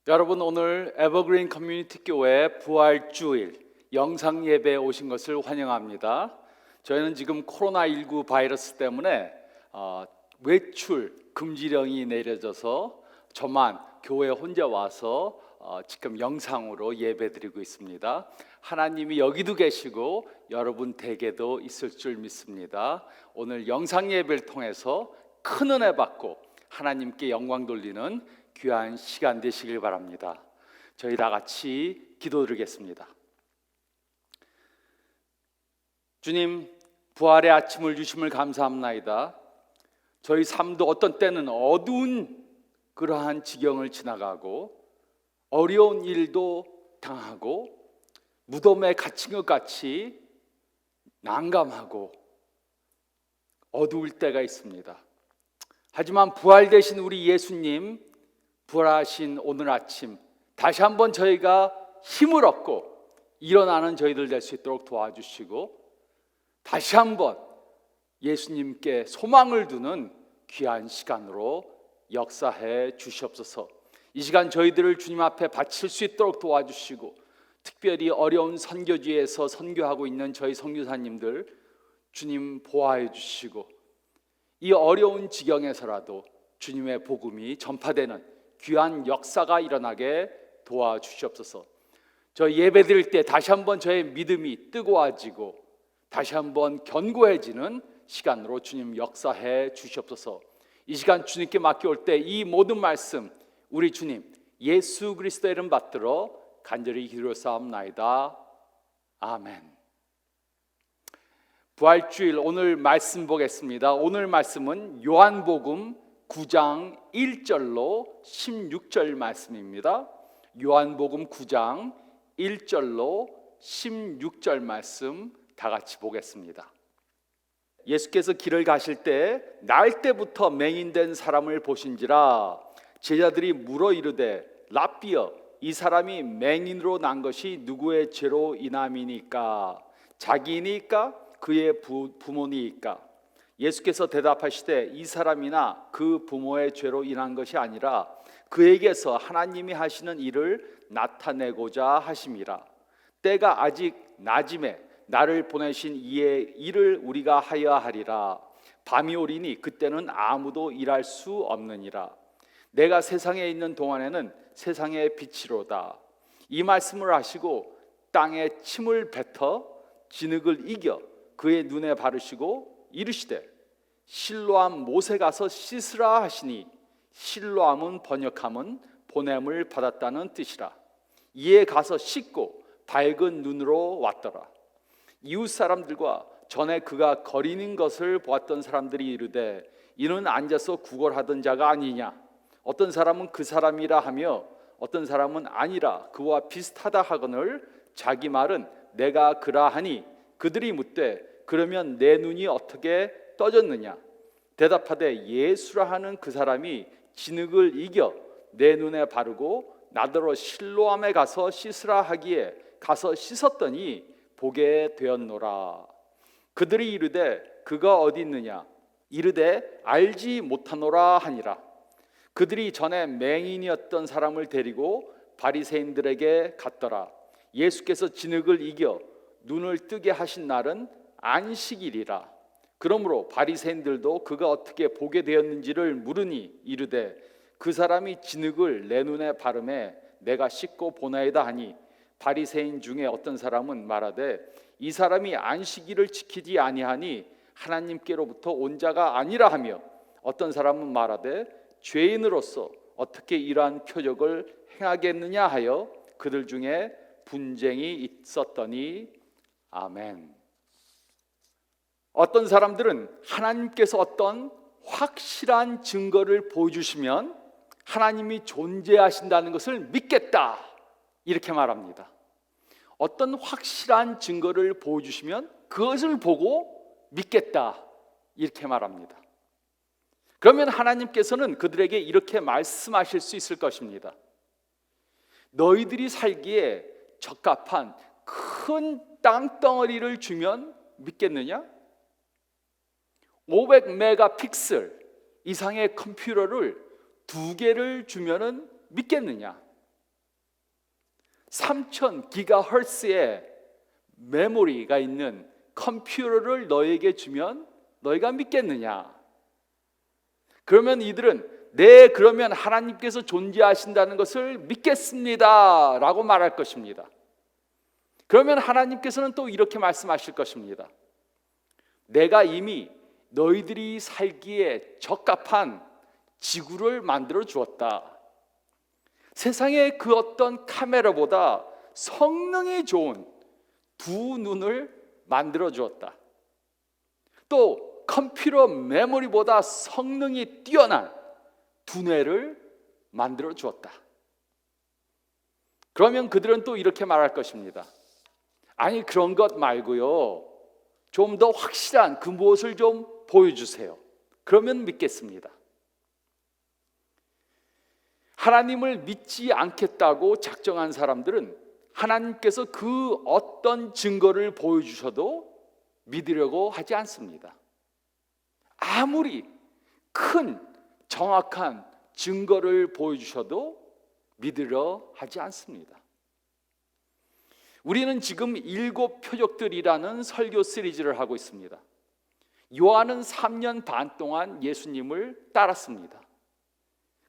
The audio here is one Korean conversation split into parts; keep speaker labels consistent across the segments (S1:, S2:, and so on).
S1: 여러분, 오늘 에버그린 커뮤니티 교회 부활주일 영상 예배에 오신 것을 환영합니다. 저희는 지금 코로나19 바이러스 때문에 외출 금지령이 내려져서 저만 교회 혼자 와서 지금 영상으로 예배드리고 있습니다. 하나님이 여기도 계시고 여러분 댁에도 있을 줄 믿습니다. 오늘 영상 예배를 통해서 큰 은혜 받고 하나님께 영광 돌리는 귀한 시간 되시길 바랍니다. 저희 다 같이 기도드리겠습니다. 주님, 부활의 아침을 주심을 감사합나이다. 저희 삶도 어떤 때는 어두운 그러한 지경을 지나가고 어려운 일도 당하고 무덤에 갇힌 것 같이 난감하고 어두울 때가 있습니다. 하지만 부활되신 우리 예수님, 부활하신 오늘 아침 다시 한번 저희가 힘을 얻고 일어나는 저희들 될 수 있도록 도와주시고 다시 한번 예수님께 소망을 두는 귀한 시간으로 역사해 주시옵소서. 이 시간 저희들을 주님 앞에 바칠 수 있도록 도와주시고 특별히 어려운 선교지에서 선교하고 있는 저희 선교사님들 주님 보호해 주시고 이 어려운 지경에서라도 주님의 복음이 전파되는 귀한 역사가 일어나게 도와주시옵소서. 저 예배 드릴 때 다시 한번 저의 믿음이 뜨거워지고 다시 한번 견고해지는 시간으로 주님 역사해 주시옵소서. 이 시간 주님께 맡겨올 때 이 모든 말씀 우리 주님 예수 그리스도의 이름 받들어 간절히 기도하옵나이다. 아멘. 부활주일 오늘 말씀 보겠습니다. 오늘 말씀은 요한복음 9장 1절로 16절 말씀입니다. 요한복음 9장 1절로 16절 말씀 다 같이 보겠습니다. 예수께서 길을 가실 때 날 때부터 맹인된 사람을 보신지라 제자들이 물어 이르되 랍비여 이 사람이 맹인으로 난 것이 누구의 죄로 인함이니까 자기니까 그의 부모니까 예수께서 대답하시되 이 사람이나 그 부모의 죄로 인한 것이 아니라 그에게서 하나님이 하시는 일을 나타내고자 하심이라. 때가 아직 낮음에 나를 보내신 이의 일을 우리가 하여야 하리라. 밤이 오리니 그때는 아무도 일할 수 없느니라. 내가 세상에 있는 동안에는 세상의 빛이로다. 이 말씀을 하시고 땅에 침을 뱉어 진흙을 이겨 그의 눈에 바르시고 이르시되 실로암 못에 가서 씻으라 하시니 실로암은 번역함은 보냄을 받았다는 뜻이라. 이에 가서 씻고 밝은 눈으로 왔더라. 이웃 사람들과 전에 그가 거리는 것을 보았던 사람들이 이르되 이는 앉아서 구걸하던 자가 아니냐. 어떤 사람은 그 사람이라 하며 어떤 사람은 아니라 그와 비슷하다 하거늘 자기 말은 내가 그라 하니 그들이 묻되 그러면 내 눈이 어떻게 떠졌느냐. 대답하되 예수라 하는 그 사람이 진흙을 이겨 내 눈에 바르고 나더러 실로암에 가서 씻으라 하기에 가서 씻었더니 보게 되었노라. 그들이 이르되 그가 어디 있느냐. 이르되 알지 못하노라 하니라. 그들이 전에 맹인이었던 사람을 데리고 바리새인들에게 갔더라. 예수께서 진흙을 이겨 눈을 뜨게 하신 날은 안식일이라. 그러므로 바리새인들도 그가 어떻게 보게 되었는지를 물으니 이르되 그 사람이 진흙을 내 눈에 바르매 내가 씻고 보나이다 하니 바리새인 중에 어떤 사람은 말하되 이 사람이 안식일을 지키지 아니하니 하나님께로부터 온 자가 아니라 하며 어떤 사람은 말하되 죄인으로서 어떻게 이러한 표적을 행하겠느냐 하여 그들 중에 분쟁이 있었더니 아멘. 어떤 사람들은 하나님께서 어떤 확실한 증거를 보여주시면 하나님이 존재하신다는 것을 믿겠다 이렇게 말합니다. 어떤 확실한 증거를 보여주시면 그것을 보고 믿겠다 이렇게 말합니다. 그러면 하나님께서는 그들에게 이렇게 말씀하실 수 있을 것입니다. 너희들이 살기에 적합한 큰 땅덩어리를 주면 믿겠느냐? 500메가픽셀 이상의 컴퓨터를 2개를 주면은 믿겠느냐? 3000 기가헤르츠의 메모리가 있는 컴퓨터를 너에게 주면 너희가 믿겠느냐? 그러면 이들은 네, 그러면 하나님께서 존재하신다는 것을 믿겠습니다 라고 말할 것입니다. 그러면 하나님께서는 또 이렇게 말씀하실 것입니다. 내가 이미 너희들이 살기에 적합한 지구를 만들어 주었다. 세상의 그 어떤 카메라보다 성능이 좋은 두 눈을 만들어 주었다. 또 컴퓨터 메모리보다 성능이 뛰어난 두뇌를 만들어 주었다. 그러면 그들은 또 이렇게 말할 것입니다. 아니, 그런 것 말고요, 좀 더 확실한 그 무엇을 좀 보여주세요. 그러면 믿겠습니다. 하나님을 믿지 않겠다고 작정한 사람들은 하나님께서 그 어떤 증거를 보여주셔도 믿으려고 하지 않습니다. 아무리 큰 정확한 증거를 보여주셔도 믿으려 하지 않습니다. 우리는 지금 7 표적들이라는 설교 시리즈를 하고 있습니다. 요한은 3년 반 동안 예수님을 따랐습니다.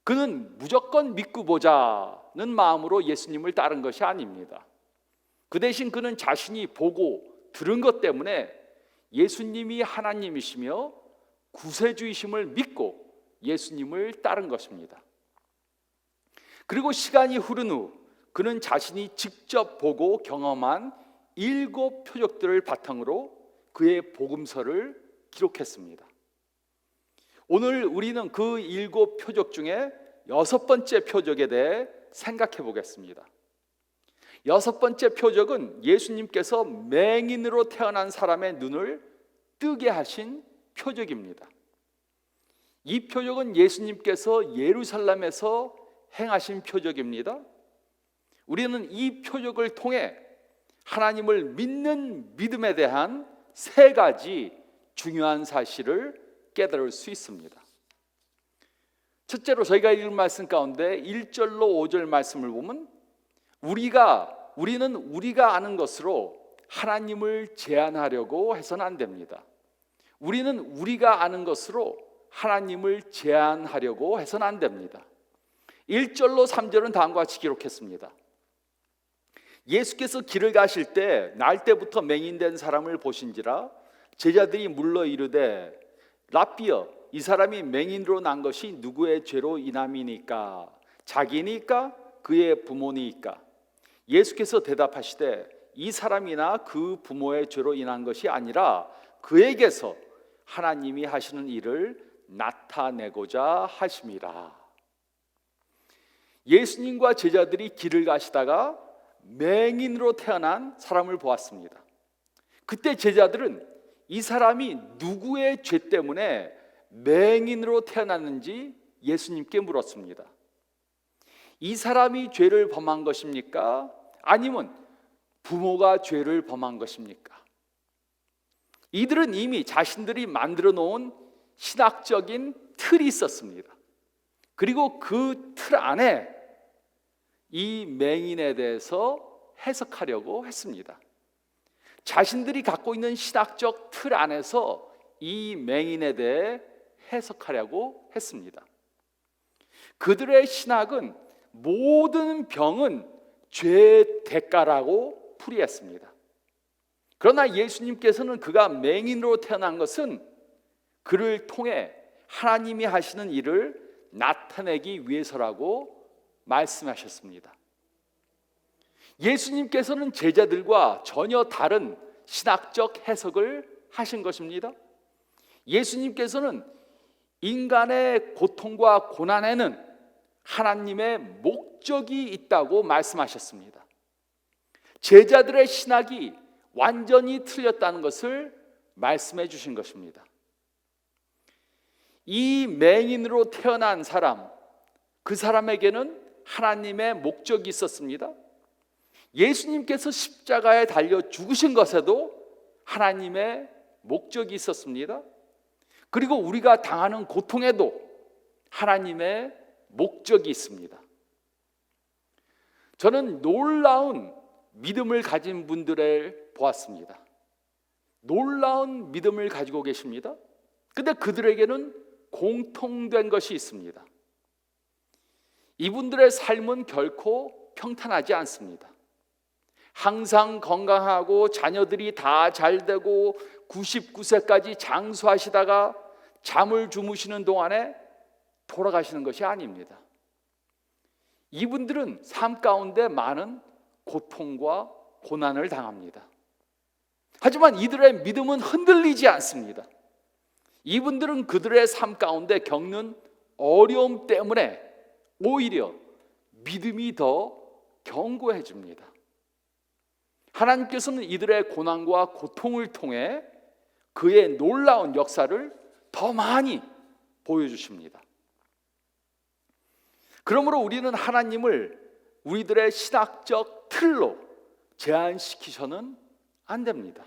S1: 그는 무조건 믿고 보자는 마음으로 예수님을 따른 것이 아닙니다. 그 대신 그는 자신이 보고 들은 것 때문에 예수님이 하나님이시며 구세주이심을 믿고 예수님을 따른 것입니다. 그리고 시간이 흐른 후 그는 자신이 직접 보고 경험한 7 표적들을 바탕으로 그의 복음서를 기록했습니다. 오늘 우리는 그 7 표적 중에 6번째 표적에 대해 생각해 보겠습니다. 6번째 표적은 예수님께서 맹인으로 태어난 사람의 눈을 뜨게 하신 표적입니다. 이 표적은 예수님께서 예루살렘에서 행하신 표적입니다. 우리는 이 표적을 통해 하나님을 믿는 믿음에 대한 3가지 중요한 사실을 깨달을 수 있습니다. 첫째로 저희가 읽은 말씀 가운데 1절로 5절 말씀을 보면 우리는 우리가 아는 것으로 하나님을 제한하려고 해서는 안 됩니다. 우리는 우리가 아는 것으로 하나님을 제한하려고 해서는 안 됩니다. 1절로 3절은 다음과 같이 기록했습니다. 예수께서 길을 가실 때 날 때부터 맹인된 사람을 보신지라 제자들이 물러 이르되 라삐여, 이 사람이 맹인으로 난 것이 누구의 죄로 인함이니까? 자기니까 그의 부모니까? 예수께서 대답하시되 이 사람이나 그 부모의 죄로 인한 것이 아니라 그에게서 하나님이 하시는 일을 나타내고자 하심이라. 예수님과 제자들이 길을 가시다가 맹인으로 태어난 사람을 보았습니다. 그때 제자들은 이 사람이 누구의 죄 때문에 맹인으로 태어났는지 예수님께 물었습니다. 이 사람이 죄를 범한 것입니까? 아니면 부모가 죄를 범한 것입니까? 이들은 이미 자신들이 만들어 놓은 신학적인 틀이 있었습니다. 그리고 그 틀 안에 이 맹인에 대해서 해석하려고 했습니다. 자신들이 갖고 있는 신학적 틀 안에서 이 맹인에 대해 해석하려고 했습니다. 그들의 신학은 모든 병은 죄의 대가라고 풀이했습니다. 그러나 예수님께서는 그가 맹인으로 태어난 것은 그를 통해 하나님이 하시는 일을 나타내기 위해서라고 말씀하셨습니다. 예수님께서는 제자들과 전혀 다른 신학적 해석을 하신 것입니다. 예수님께서는 인간의 고통과 고난에는 하나님의 목적이 있다고 말씀하셨습니다. 제자들의 신학이 완전히 틀렸다는 것을 말씀해 주신 것입니다. 이 맹인으로 태어난 사람, 그 사람에게는 하나님의 목적이 있었습니다. 예수님께서 십자가에 달려 죽으신 것에도 하나님의 목적이 있었습니다. 그리고 우리가 당하는 고통에도 하나님의 목적이 있습니다. 저는 놀라운 믿음을 가진 분들을 보았습니다. 놀라운 믿음을 가지고 계십니다. 근데 그들에게는 공통된 것이 있습니다. 이분들의 삶은 결코 평탄하지 않습니다. 항상 건강하고 자녀들이 다 잘되고 99세까지 장수하시다가 잠을 주무시는 동안에 돌아가시는 것이 아닙니다. 이분들은 삶 가운데 많은 고통과 고난을 당합니다. 하지만 이들의 믿음은 흔들리지 않습니다. 이분들은 그들의 삶 가운데 겪는 어려움 때문에 오히려 믿음이 더 견고해집니다. 하나님께서는 이들의 고난과 고통을 통해 그의 놀라운 역사를 더 많이 보여주십니다. 그러므로 우리는 하나님을 우리들의 신학적 틀로 제한시키셔는 안 됩니다.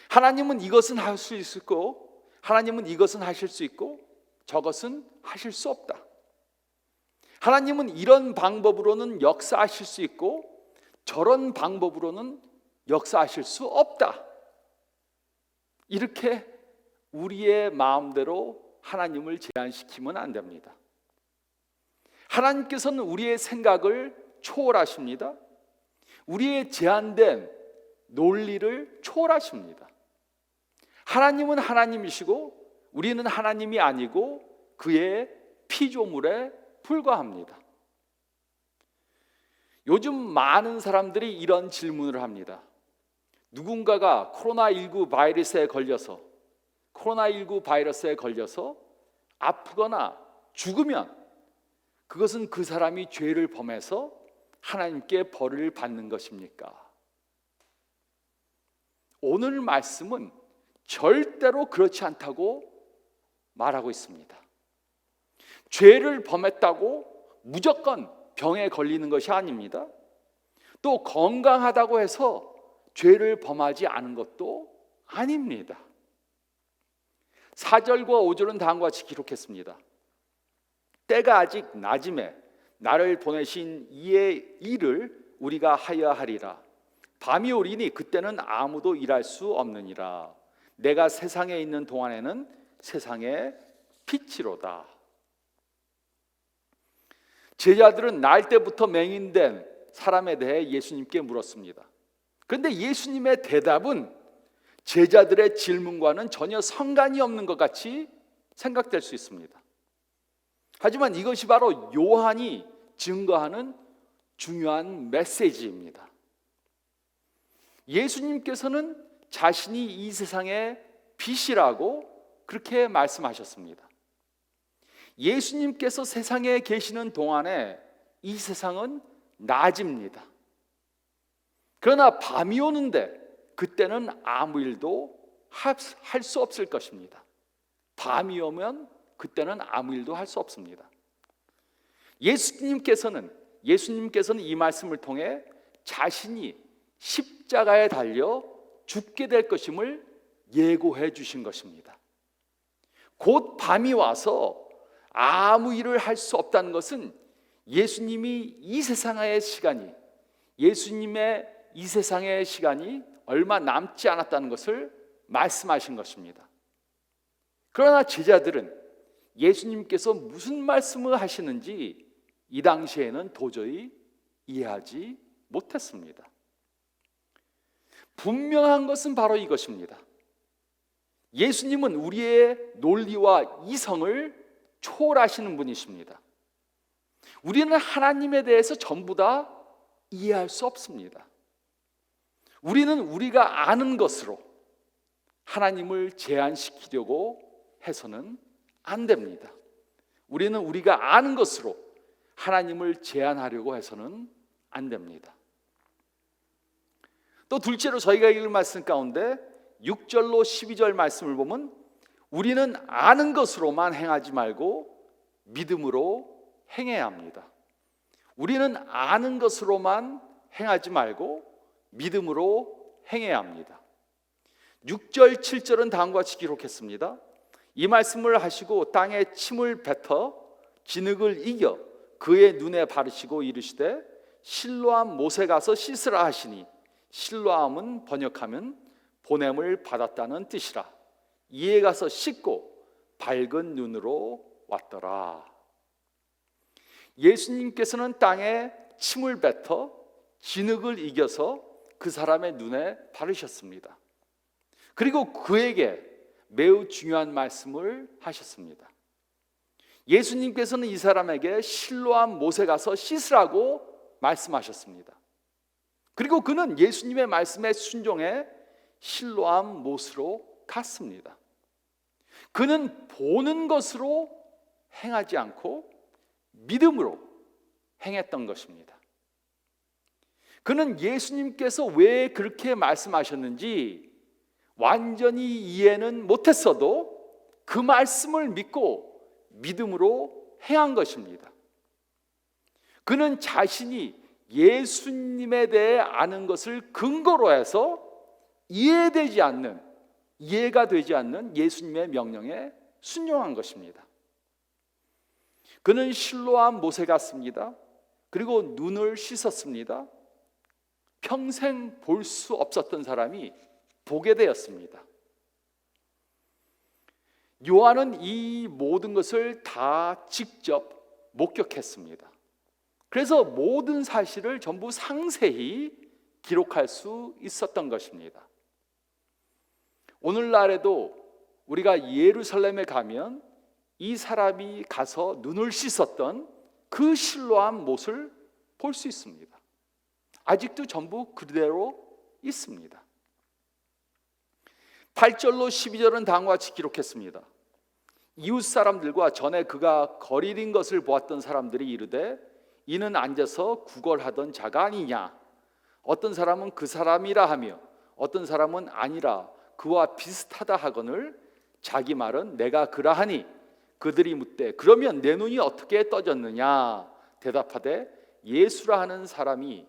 S1: 하나님은 이것은 할 수 있고, 하나님은 이것은 하실 수 있고, 저것은 하실 수 없다. 하나님은 이런 방법으로는 역사하실 수 있고 저런 방법으로는 역사하실 수 없다. 이렇게 우리의 마음대로 하나님을 제한시키면 안 됩니다. 하나님께서는 우리의 생각을 초월하십니다. 우리의 제한된 논리를 초월하십니다. 하나님은 하나님이시고 우리는 하나님이 아니고 그의 피조물에 불과합니다. 요즘 많은 사람들이 이런 질문을 합니다. 누군가가 코로나19 바이러스에 걸려서 아프거나 죽으면 그것은 그 사람이 죄를 범해서 하나님께 벌을 받는 것입니까? 오늘 말씀은 절대로 그렇지 않다고 말하고 있습니다. 죄를 범했다고 무조건 병에 걸리는 것이 아닙니다. 또 건강하다고 해서 죄를 범하지 않은 것도 아닙니다. 4절과 5절은 다음과 같이 기록했습니다. 때가 아직 낮음에 나를 보내신 이의 일을 우리가 하여야 하리라. 밤이 오리니 그때는 아무도 일할 수 없느니라. 내가 세상에 있는 동안에는 세상의 빛이로다. 제자들은 날 때부터 맹인된 사람에 대해 예수님께 물었습니다. 그런데 예수님의 대답은 제자들의 질문과는 전혀 상관이 없는 것 같이 생각될 수 있습니다. 하지만 이것이 바로 요한이 증거하는 중요한 메시지입니다. 예수님께서는 자신이 이 세상의 빛이라고 그렇게 말씀하셨습니다. 예수님께서 세상에 계시는 동안에 이 세상은 낮입니다. 그러나 밤이 오는데 그때는 아무 일도 할 수 없을 것입니다. 밤이 오면 그때는 아무 일도 할 수 없습니다. 예수님께서는 이 말씀을 통해 자신이 십자가에 달려 죽게 될 것임을 예고해 주신 것입니다. 곧 밤이 와서 아무 일을 할 수 없다는 것은 예수님의 이 세상의 시간이 얼마 남지 않았다는 것을 말씀하신 것입니다. 그러나 제자들은 예수님께서 무슨 말씀을 하시는지 이 당시에는 도저히 이해하지 못했습니다. 분명한 것은 바로 이것입니다. 예수님은 우리의 논리와 이성을 초월하시는 분이십니다. 우리는 하나님에 대해서 전부 다 이해할 수 없습니다. 우리는 우리가 아는 것으로 하나님을 제한시키려고 해서는 안 됩니다. 우리는 우리가 아는 것으로 하나님을 제한하려고 해서는 안 됩니다. 또 둘째로 저희가 읽은 말씀 가운데 6절로 12절 말씀을 보면 우리는 아는 것으로만 행하지 말고 믿음으로 행해야 합니다. 우리는 아는 것으로만 행하지 말고 믿음으로 행해야 합니다. 6절, 7절은 다음과 같이 기록했습니다. 이 말씀을 하시고 땅에 침을 뱉어 진흙을 이겨 그의 눈에 바르시고 이르시되 실로암 못에 가서 씻으라 하시니, 실로암은 번역하면 보냄을 받았다는 뜻이라. 이에 가서 씻고 밝은 눈으로 왔더라. 예수님께서는 땅에 침을 뱉어 진흙을 이겨서 그 사람의 눈에 바르셨습니다. 그리고 그에게 매우 중요한 말씀을 하셨습니다. 예수님께서는 이 사람에게 실로암 못에 가서 씻으라고 말씀하셨습니다. 그리고 그는 예수님의 말씀에 순종해 실로암 못으로 갔습니다. 그는 보는 것으로 행하지 않고 믿음으로 행했던 것입니다. 그는 예수님께서 왜 그렇게 말씀하셨는지 완전히 이해는 못했어도 그 말씀을 믿고 믿음으로 행한 것입니다. 그는 자신이 예수님에 대해 아는 것을 근거로 해서 이해가 되지 않는 예수님의 명령에 순종한 것입니다. 그는 실로암 못에 갔습니다. 그리고 눈을 씻었습니다. 평생 볼 수 없었던 사람이 보게 되었습니다. 요한은 이 모든 것을 다 직접 목격했습니다. 그래서 모든 사실을 전부 상세히 기록할 수 있었던 것입니다. 오늘날에도 우리가 예루살렘에 가면 이 사람이 가서 눈을 씻었던 그 실로암 못을 볼 수 있습니다. 아직도 전부 그대로 있습니다. 8절로 12절은 다음과 같이 기록했습니다. 이웃 사람들과 전에 그가 거리린 것을 보았던 사람들이 이르되 이는 앉아서 구걸하던 자가 아니냐. 어떤 사람은 그 사람이라 하며 어떤 사람은 아니라 그와 비슷하다 하거늘 자기 말은 내가 그라하니. 그들이 묻되 그러면 내 눈이 어떻게 떠졌느냐. 대답하되 예수라 하는 사람이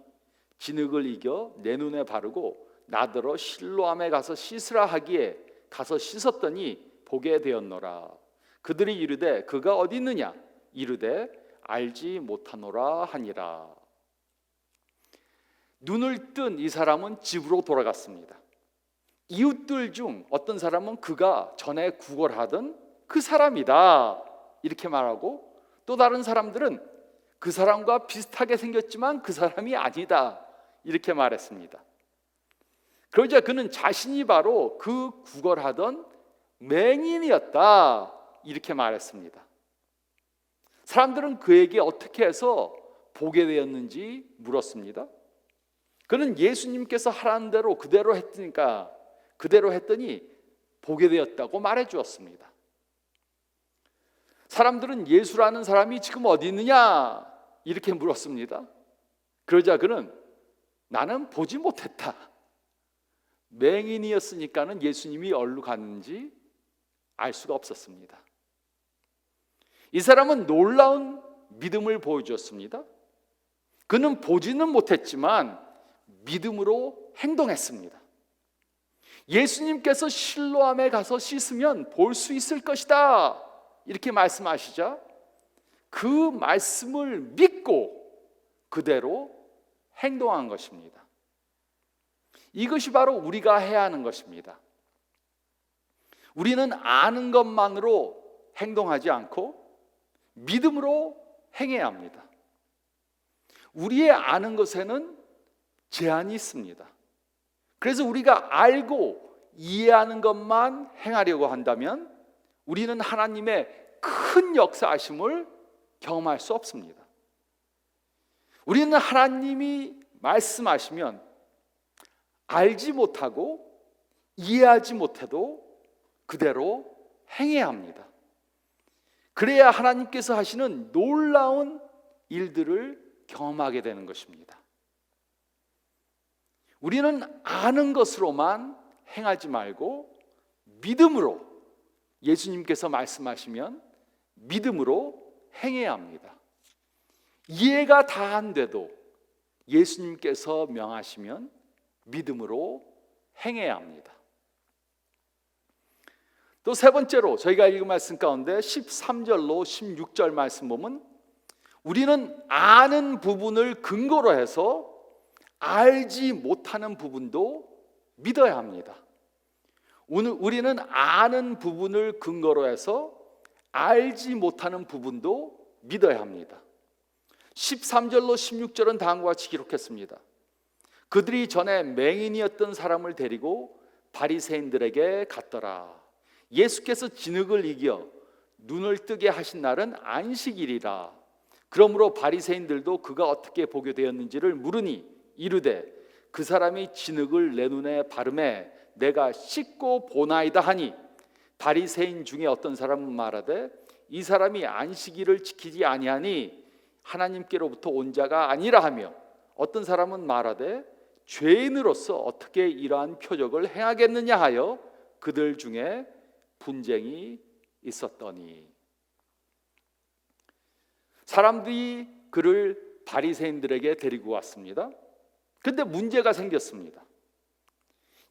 S1: 진흙을 이겨 내 눈에 바르고 나더러 실로암에 가서 씻으라 하기에 가서 씻었더니 보게 되었노라. 그들이 이르되 그가 어디 있느냐. 이르되 알지 못하노라 하니라. 눈을 뜬 이 사람은 집으로 돌아갔습니다. 이웃들 중 어떤 사람은 그가 전에 구걸하던 그 사람이다 이렇게 말하고, 또 다른 사람들은 그 사람과 비슷하게 생겼지만 그 사람이 아니다 이렇게 말했습니다. 그러자 그는 자신이 바로 그 구걸하던 맹인이었다 이렇게 말했습니다. 사람들은 그에게 어떻게 해서 보게 되었는지 물었습니다. 그는 예수님께서 하라는 대로 그대로 했더니 보게 되었다고 말해 주었습니다. 사람들은 예수라는 사람이 지금 어디 있느냐 이렇게 물었습니다. 그러자 그는 나는 보지 못했다. 맹인이었으니까는 예수님이 어디로 갔는지 알 수가 없었습니다. 이 사람은 놀라운 믿음을 보여주었습니다. 그는 보지는 못했지만 믿음으로 행동했습니다. 예수님께서 실로암에 가서 씻으면 볼 수 있을 것이다 이렇게 말씀하시자 그 말씀을 믿고 그대로 행동한 것입니다. 이것이 바로 우리가 해야 하는 것입니다. 우리는 아는 것만으로 행동하지 않고 믿음으로 행해야 합니다. 우리의 아는 것에는 제한이 있습니다. 그래서 우리가 알고 이해하는 것만 행하려고 한다면 우리는 하나님의 큰 역사하심을 경험할 수 없습니다. 우리는 하나님이 말씀하시면 알지 못하고 이해하지 못해도 그대로 행해야 합니다. 그래야 하나님께서 하시는 놀라운 일들을 경험하게 되는 것입니다. 우리는 아는 것으로만 행하지 말고 믿음으로, 예수님께서 말씀하시면 믿음으로 행해야 합니다. 이해가 다 안 돼도 예수님께서 명하시면 믿음으로 행해야 합니다. 또 세 번째로 저희가 읽은 말씀 가운데 13절로 16절 말씀 보면 우리는 아는 부분을 근거로 해서 알지 못하는 부분도 믿어야 합니다. 오늘 우리는 아는 부분을 근거로 해서 알지 못하는 부분도 믿어야 합니다. 13절로 16절은 다음과 같이 기록했습니다. 그들이 전에 맹인이었던 사람을 데리고 바리새인들에게 갔더라. 예수께서 진흙을 이겨 눈을 뜨게 하신 날은 안식일이라. 그러므로 바리새인들도 그가 어떻게 보게 되었는지를 물으니 이르되 그 사람이 진흙을 내 눈에 바르매 내가 씻고 보나이다 하니, 바리새인 중에 어떤 사람은 말하되 이 사람이 안식일을 지키지 아니하니 하나님께로부터 온 자가 아니라 하며, 어떤 사람은 말하되 죄인으로서 어떻게 이러한 표적을 행하겠느냐 하여 그들 중에 분쟁이 있었더니. 사람들이 그를 바리새인들에게 데리고 왔습니다. 그런데 문제가 생겼습니다.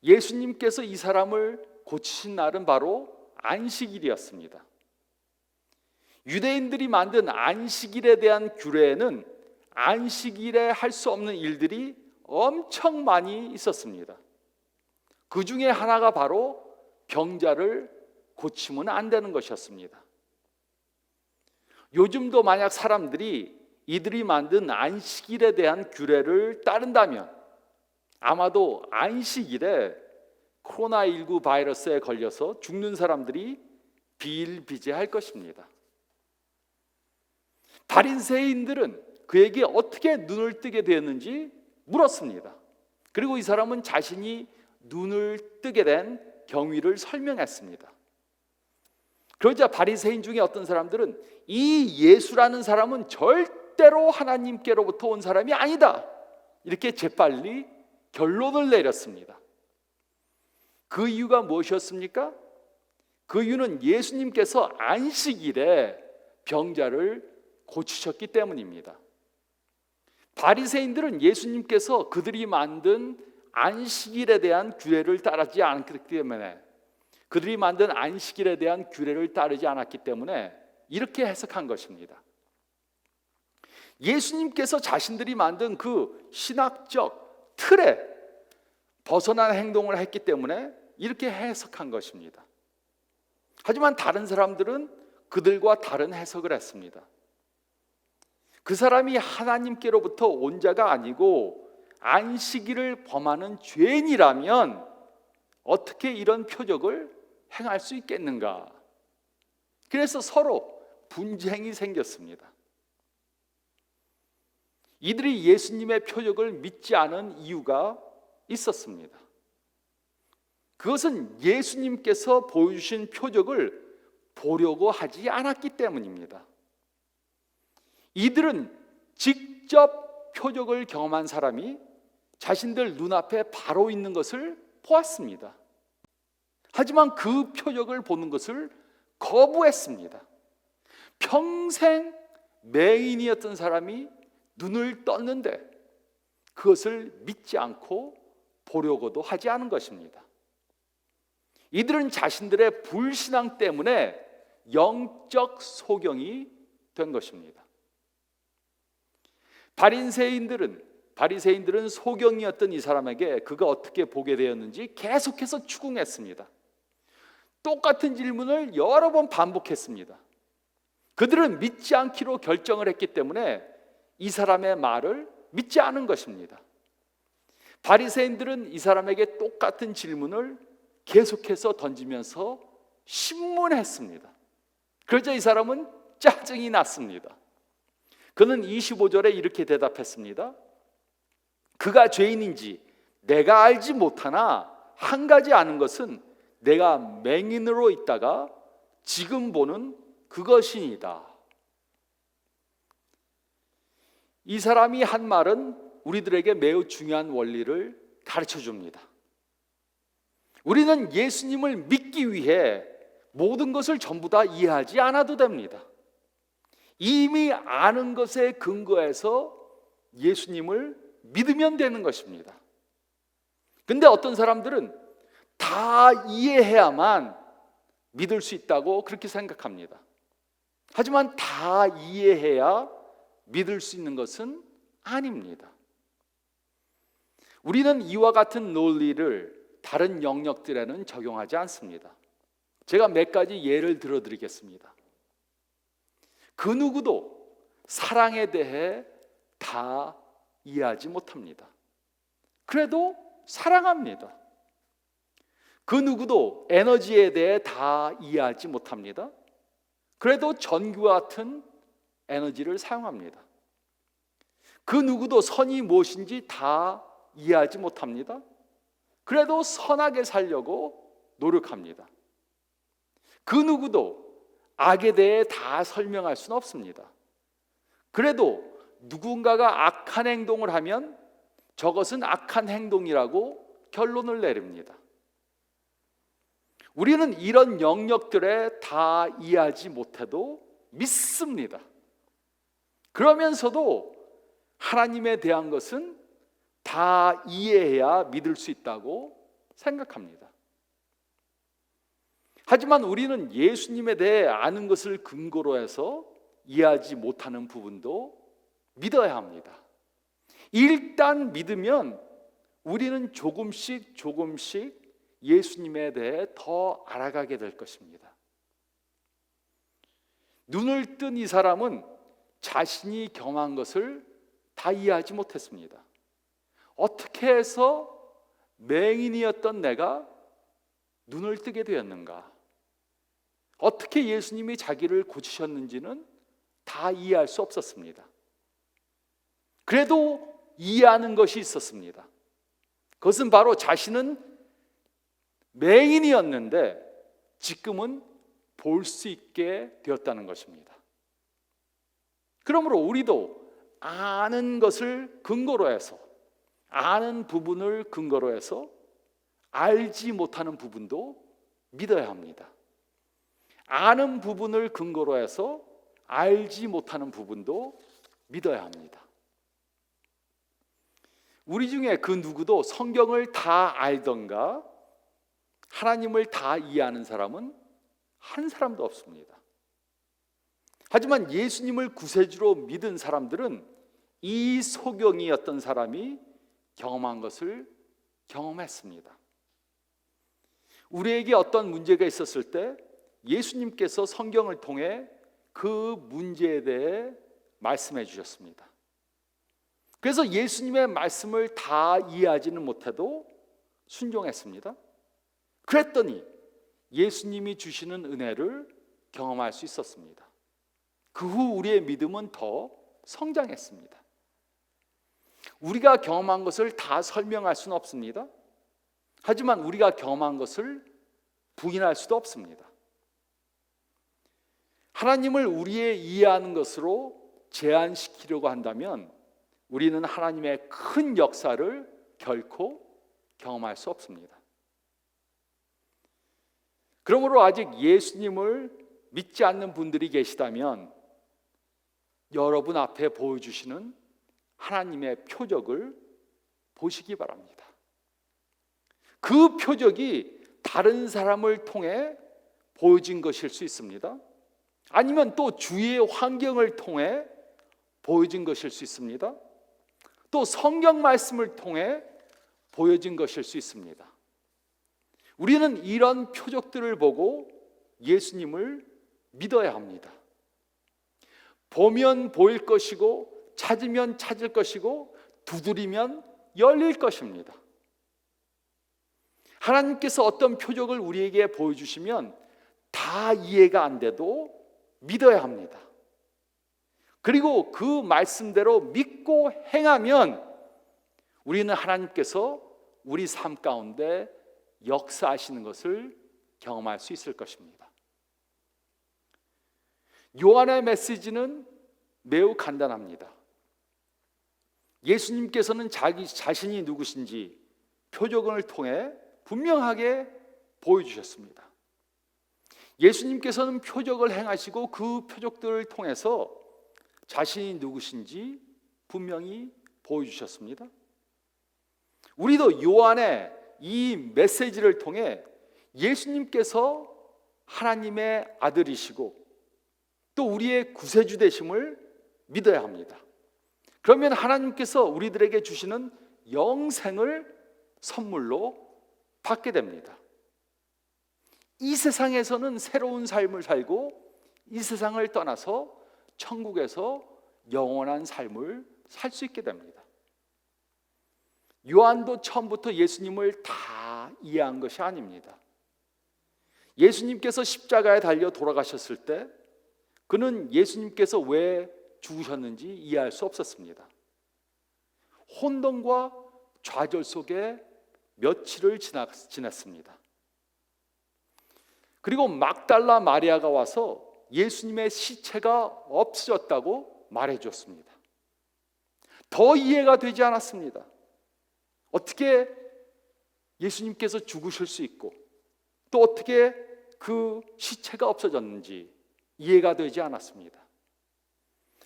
S1: 예수님께서 이 사람을 고치신 날은 바로 안식일이었습니다. 유대인들이 만든 안식일에 대한 규례에는 안식일에 할 수 없는 일들이 엄청 많이 있었습니다. 그 중에 하나가 바로 병자를 고치면 안 되는 것이었습니다. 요즘도 만약 사람들이 이들이 만든 안식일에 대한 규례를 따른다면 아마도 안식일에 코로나19 바이러스에 걸려서 죽는 사람들이 비일비재할 것입니다. 바리새인들은 그에게 어떻게 눈을 뜨게 되었는지 물었습니다. 그리고 이 사람은 자신이 눈을 뜨게 된 경위를 설명했습니다. 그러자 바리새인 중에 어떤 사람들은 이 예수라는 사람은 절대로 하나님께로부터 온 사람이 아니다, 이렇게 재빨리 결론을 내렸습니다. 그 이유가 무엇이었습니까? 그 이유는 예수님께서 안식일에 병자를 고치셨기 때문입니다. 바리새인들은 예수님께서 그들이 만든 안식일에 대한 규례를 따르지 않기 때문에, 그들이 만든 안식일에 대한 규례를 따르지 않았기 때문에 이렇게 해석한 것입니다. 예수님께서 자신들이 만든 그 신학적 틀에 벗어난 행동을 했기 때문에 이렇게 해석한 것입니다. 하지만 다른 사람들은 그들과 다른 해석을 했습니다. 그 사람이 하나님께로부터 온 자가 아니고 안식일을 범하는 죄인이라면 어떻게 이런 표적을 행할 수 있겠는가? 그래서 서로 분쟁이 생겼습니다. 이들이 예수님의 표적을 믿지 않은 이유가 있었습니다. 그것은 예수님께서 보여주신 표적을 보려고 하지 않았기 때문입니다. 이들은 직접 표적을 경험한 사람이 자신들 눈앞에 바로 있는 것을 보았습니다. 하지만 그 표적을 보는 것을 거부했습니다. 평생 맹인이었던 사람이 눈을 떴는데 그것을 믿지 않고 보려고도 하지 않은 것입니다. 이들은 자신들의 불신앙 때문에 영적 소경이 된 것입니다. 바리새인들은 소경이었던 이 사람에게 그가 어떻게 보게 되었는지 계속해서 추궁했습니다. 똑같은 질문을 여러 번 반복했습니다. 그들은 믿지 않기로 결정을 했기 때문에 이 사람의 말을 믿지 않은 것입니다. 바리새인들은 이 사람에게 똑같은 질문을 계속해서 던지면서 신문했습니다. 그러자 이 사람은 짜증이 났습니다. 그는 25절에 이렇게 대답했습니다. 그가 죄인인지 내가 알지 못하나 한 가지 아는 것은 내가 맹인으로 있다가 지금 보는 그것이니이다. 이 사람이 한 말은 우리들에게 매우 중요한 원리를 가르쳐 줍니다. 우리는 예수님을 믿기 위해 모든 것을 전부 다 이해하지 않아도 됩니다. 이미 아는 것에 근거해서 예수님을 믿으면 되는 것입니다. 근데 어떤 사람들은 다 이해해야만 믿을 수 있다고 그렇게 생각합니다. 하지만 다 이해해야 믿을 수 있는 것은 아닙니다. 우리는 이와 같은 논리를 다른 영역들에는 적용하지 않습니다. 제가 몇 가지 예를 들어드리겠습니다. 그 누구도 사랑에 대해 다 이해하지 못합니다. 그래도 사랑합니다. 그 누구도 에너지에 대해 다 이해하지 못합니다. 그래도 전기와 같은 에너지를 사용합니다. 그 누구도 선이 무엇인지 다 이해하지 못합니다. 그래도 선하게 살려고 노력합니다. 그 누구도 악에 대해 다 설명할 수는 없습니다. 그래도 누군가가 악한 행동을 하면 저것은 악한 행동이라고 결론을 내립니다. 우리는 이런 영역들에 다 이해하지 못해도 믿습니다. 그러면서도 하나님에 대한 것은 다 이해해야 믿을 수 있다고 생각합니다. 하지만 우리는 예수님에 대해 아는 것을 근거로 해서 이해하지 못하는 부분도 믿어야 합니다. 일단 믿으면 우리는 조금씩 예수님에 대해 더 알아가게 될 것입니다. 눈을 뜬 이 사람은 자신이 경험한 것을 다 이해하지 못했습니다. 어떻게 해서 맹인이었던 내가 눈을 뜨게 되었는가? 어떻게 예수님이 자기를 고치셨는지는 다 이해할 수 없었습니다. 그래도 이해하는 것이 있었습니다. 그것은 바로 자신은 맹인이었는데 지금은 볼 수 있게 되었다는 것입니다. 그러므로 우리도 아는 것을 근거로 해서, 아는 부분을 근거로 해서 알지 못하는 부분도 믿어야 합니다. 아는 부분을 근거로 해서 알지 못하는 부분도 믿어야 합니다. 우리 중에 그 누구도 성경을 다 알던가 하나님을 다 이해하는 사람은 한 사람도 없습니다. 하지만 예수님을 구세주로 믿은 사람들은 이 소경이었던 사람이 경험한 것을 경험했습니다. 우리에게 어떤 문제가 있었을 때 예수님께서 성경을 통해 그 문제에 대해 말씀해 주셨습니다. 그래서 예수님의 말씀을 다 이해하지는 못해도 순종했습니다. 그랬더니 예수님이 주시는 은혜를 경험할 수 있었습니다. 그 후 우리의 믿음은 더 성장했습니다. 우리가 경험한 것을 다 설명할 수는 없습니다. 하지만 우리가 경험한 것을 부인할 수도 없습니다. 하나님을 우리의 이해하는 것으로 제한시키려고 한다면 우리는 하나님의 큰 역사를 결코 경험할 수 없습니다. 그러므로 아직 예수님을 믿지 않는 분들이 계시다면 여러분 앞에 보여주시는 하나님의 표적을 보시기 바랍니다. 그 표적이 다른 사람을 통해 보여진 것일 수 있습니다. 아니면 또 주위의 환경을 통해 보여진 것일 수 있습니다. 또 성경 말씀을 통해 보여진 것일 수 있습니다. 우리는 이런 표적들을 보고 예수님을 믿어야 합니다. 보면 보일 것이고 찾으면 찾을 것이고 두드리면 열릴 것입니다. 하나님께서 어떤 표적을 우리에게 보여주시면 다 이해가 안 돼도 믿어야 합니다. 그리고 그 말씀대로 믿고 행하면 우리는 하나님께서 우리 삶 가운데 역사하시는 것을 경험할 수 있을 것입니다. 요한의 메시지는 매우 간단합니다. 예수님께서는 자기 자신이 누구신지 표적을 통해 분명하게 보여주셨습니다. 예수님께서는 표적을 행하시고 그 표적들을 통해서 자신이 누구신지 분명히 보여주셨습니다. 우리도 요한의 이 메시지를 통해 예수님께서 하나님의 아들이시고 또 우리의 구세주 되심을 믿어야 합니다. 그러면 하나님께서 우리들에게 주시는 영생을 선물로 받게 됩니다. 이 세상에서는 새로운 삶을 살고 이 세상을 떠나서 천국에서 영원한 삶을 살 수 있게 됩니다. 요한도 처음부터 예수님을 다 이해한 것이 아닙니다. 예수님께서 십자가에 달려 돌아가셨을 때 그는 예수님께서 왜 죽으셨는지 이해할 수 없었습니다. 혼돈과 좌절 속에 며칠을 지냈습니다. 그리고 막달라 마리아가 와서 예수님의 시체가 없어졌다고 말해줬습니다. 더 이해가 되지 않았습니다. 어떻게 예수님께서 죽으실 수 있고 또 어떻게 그 시체가 없어졌는지 이해가 되지 않았습니다.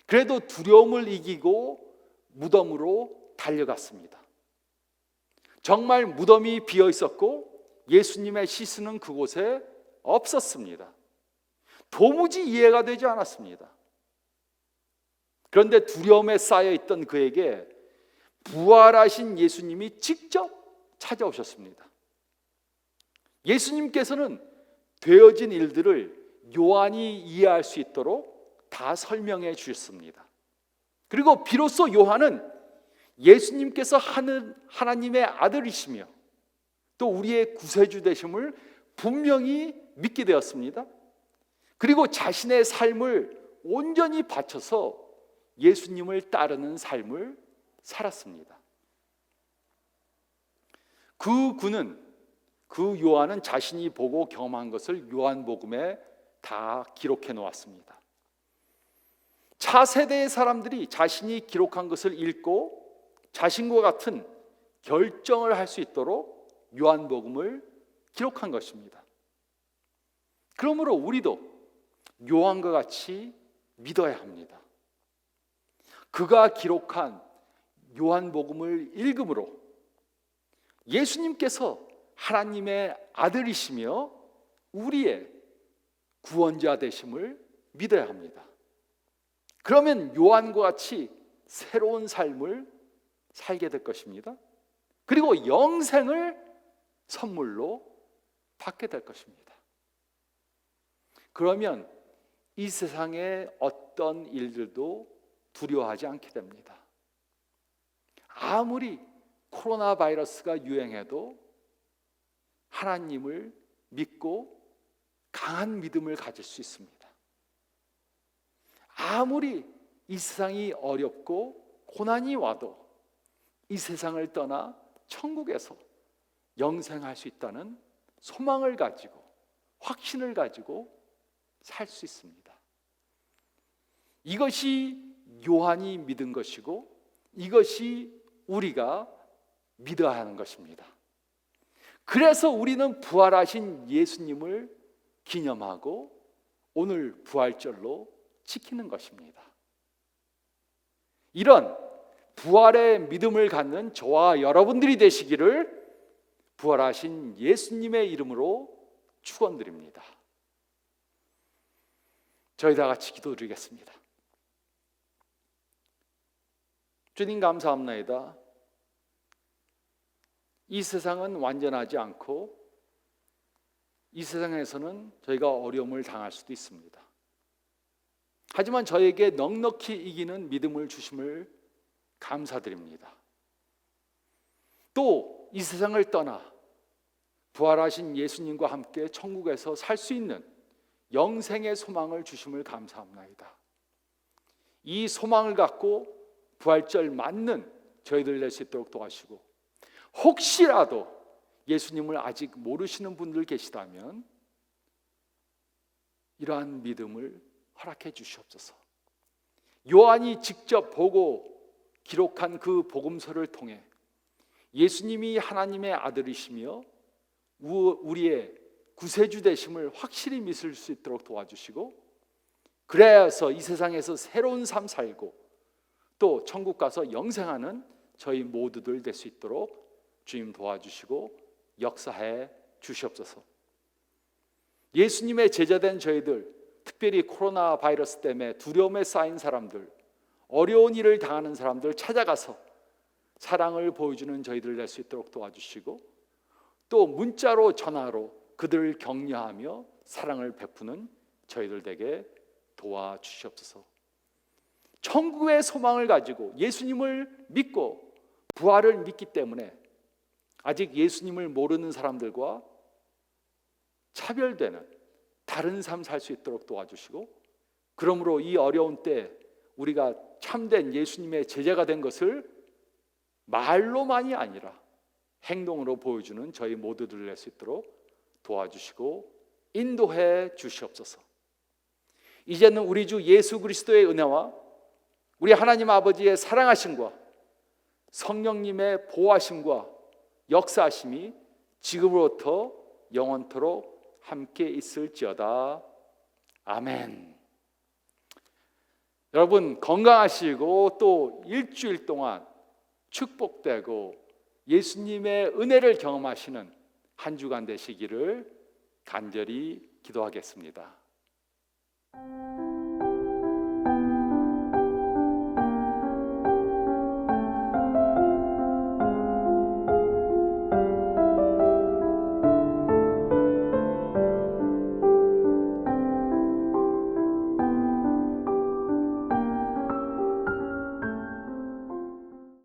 S1: 그래도 두려움을 이기고 무덤으로 달려갔습니다. 정말 무덤이 비어 있었고 예수님의 시신은 그곳에 없었습니다. 도무지 이해가 되지 않았습니다. 그런데 두려움에 쌓여 있던 그에게 부활하신 예수님이 직접 찾아오셨습니다. 예수님께서는 되어진 일들을 요한이 이해할 수 있도록 다 설명해 주셨습니다. 그리고 비로소 요한은 예수님께서 하나님의 아들이시며 또 우리의 구세주 되심을 분명히 믿게 되었습니다. 그리고 자신의 삶을 온전히 바쳐서 예수님을 따르는 삶을 살았습니다. 그 요한은 자신이 보고 경험한 것을 요한복음에 다 기록해 놓았습니다. 차세대의 사람들이 자신이 기록한 것을 읽고 자신과 같은 결정을 할 수 있도록 요한복음을 기록한 것입니다. 그러므로 우리도 요한과 같이 믿어야 합니다. 그가 기록한 요한복음을 읽음으로 예수님께서 하나님의 아들이시며 우리의 구원자 되심을 믿어야 합니다. 그러면 요한과 같이 새로운 삶을 살게 될 것입니다. 그리고 영생을 선물로 받게 될 것입니다. 그러면 이 세상의 어떤 일들도 두려워하지 않게 됩니다. 아무리 코로나 바이러스가 유행해도 하나님을 믿고 강한 믿음을 가질 수 있습니다. 아무리 이 세상이 어렵고 고난이 와도 이 세상을 떠나 천국에서 영생할 수 있다는 소망을 가지고 확신을 가지고 살 수 있습니다. 이것이 요한이 믿은 것이고 이것이 우리가 믿어야 하는 것입니다. 그래서 우리는 부활하신 예수님을 기념하고 오늘 부활절로 지키는 것입니다. 이런 부활의 믿음을 갖는 저와 여러분들이 되시기를 부활하신 예수님의 이름으로 축원드립니다. 저희 다 같이 기도드리겠습니다. 주님 감사합니다. 이 세상은 완전하지 않고 이 세상에서는 저희가 어려움을 당할 수도 있습니다. 하지만 저에게 넉넉히 이기는 믿음을 주심을 감사드립니다. 또 이 세상을 떠나 부활하신 예수님과 함께 천국에서 살 수 있는 영생의 소망을 주심을 감사합니다. 이 소망을 갖고 부활절 맞는 저희들 될 수 있도록 도와주시고 혹시라도 예수님을 아직 모르시는 분들 계시다면 이러한 믿음을 허락해 주시옵소서. 요한이 직접 보고 기록한 그 복음서를 통해 예수님이 하나님의 아들이시며 우리의 구세주 되심을 확실히 믿을 수 있도록 도와주시고 그래서 이 세상에서 새로운 삶 살고 또 천국 가서 영생하는 저희 모두들 될 수 있도록 주님 도와주시고 역사해 주시옵소서. 예수님의 제자된 저희들, 특별히 코로나 바이러스 때문에 두려움에 쌓인 사람들, 어려운 일을 당하는 사람들 찾아가서 사랑을 보여주는 저희들 될 수 있도록 도와주시고, 또 문자로 전화로 그들을 격려하며 사랑을 베푸는 저희들 되게 도와주시옵소서. 천국의 소망을 가지고 예수님을 믿고 부활을 믿기 때문에 아직 예수님을 모르는 사람들과 차별되는 다른 삶 살 수 있도록 도와주시고, 그러므로 이 어려운 때 우리가 참된 예수님의 제자가 된 것을 말로만이 아니라 행동으로 보여주는 저희 모두들 될 수 있도록 도와주시고 인도해 주시옵소서. 이제는 우리 주 예수 그리스도의 은혜와 우리 하나님 아버지의 사랑하심과 성령님의 보호하심과 역사하심이 지금으로부터 영원토록 함께 있을지어다. 아멘. 여러분 건강하시고 또 일주일 동안 축복되고 예수님의 은혜를 경험하시는 한 주간 되시기를 간절히 기도하겠습니다.